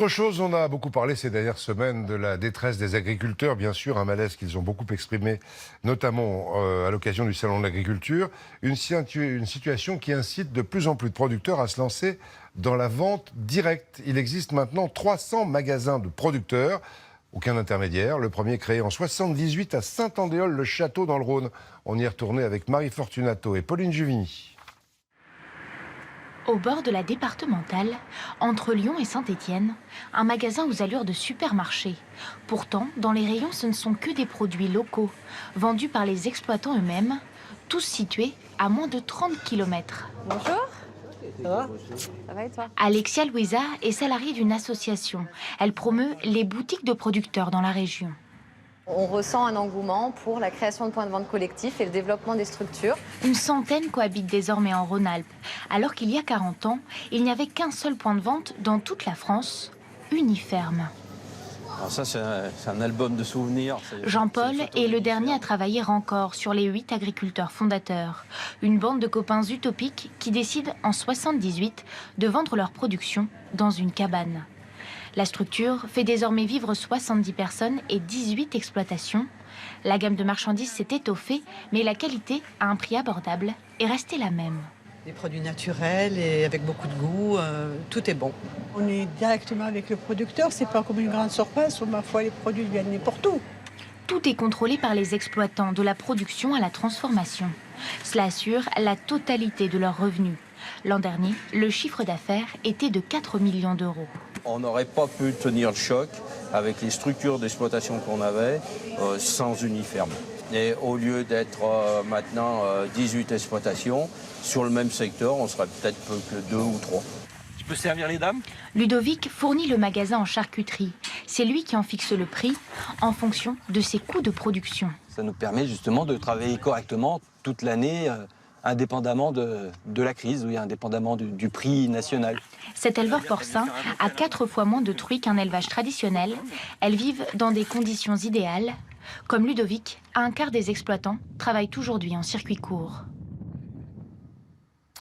Autre chose, on a beaucoup parlé ces dernières semaines de la détresse des agriculteurs, bien sûr, un malaise qu'ils ont beaucoup exprimé, notamment à l'occasion du Salon de l'agriculture. Une situation qui incite de plus en plus de producteurs à se lancer dans la vente directe. Il existe maintenant 300 magasins de producteurs, aucun intermédiaire. Le premier créé en 78 à Saint-Andéol-le-Château dans le Rhône. On y est retourné avec Marie Fortunato et Pauline Juvigny. Au bord de la départementale, entre Lyon et Saint-Étienne, un magasin aux allures de supermarché. Pourtant, dans les rayons, ce ne sont que des produits locaux, vendus par les exploitants eux-mêmes, tous situés à moins de 30 km. Bonjour. Ça va? Ça va et toi? Alexia Louisa est salariée d'une association. Elle promeut les boutiques de producteurs dans la région. On ressent un engouement pour la création de points de vente collectifs et le développement des structures. Une centaine cohabitent désormais en Rhône-Alpes, alors qu'il y a 40 ans, il n'y avait qu'un seul point de vente dans toute la France, Uniferme. Alors ça, c'est un album de souvenirs. Jean-Paul est le dernier à travailler encore sur les 8 agriculteurs fondateurs. Une bande de copains utopiques qui décident en 78 de vendre leur production dans une cabane. La structure fait désormais vivre 70 personnes et 18 exploitations. La gamme de marchandises s'est étoffée, mais la qualité, à un prix abordable, est restée la même. Des produits naturels et avec beaucoup de goût, tout est bon. On est directement avec le producteur, c'est pas comme une grande surface où, ma foi, les produits viennent n'importe où. Tout est contrôlé par les exploitants, de la production à la transformation. Cela assure la totalité de leurs revenus. L'an dernier, le chiffre d'affaires était de 4 millions d'euros. On n'aurait pas pu tenir le choc avec les structures d'exploitation qu'on avait sans Uniferme. Et au lieu d'être maintenant 18 exploitations, sur le même secteur, on serait peut-être que 2 ou 3. Je peux servir les dames? Ludovic fournit le magasin en charcuterie. C'est lui qui en fixe le prix en fonction de ses coûts de production. Ça nous permet justement de travailler correctement toute l'année, indépendamment de la crise, oui, indépendamment du prix national. Cet éleveur porcin a 4 fois moins de truies qu'un élevage traditionnel. Elles vivent dans des conditions idéales. Comme Ludovic, un quart des exploitants travaillent aujourd'hui en circuit court.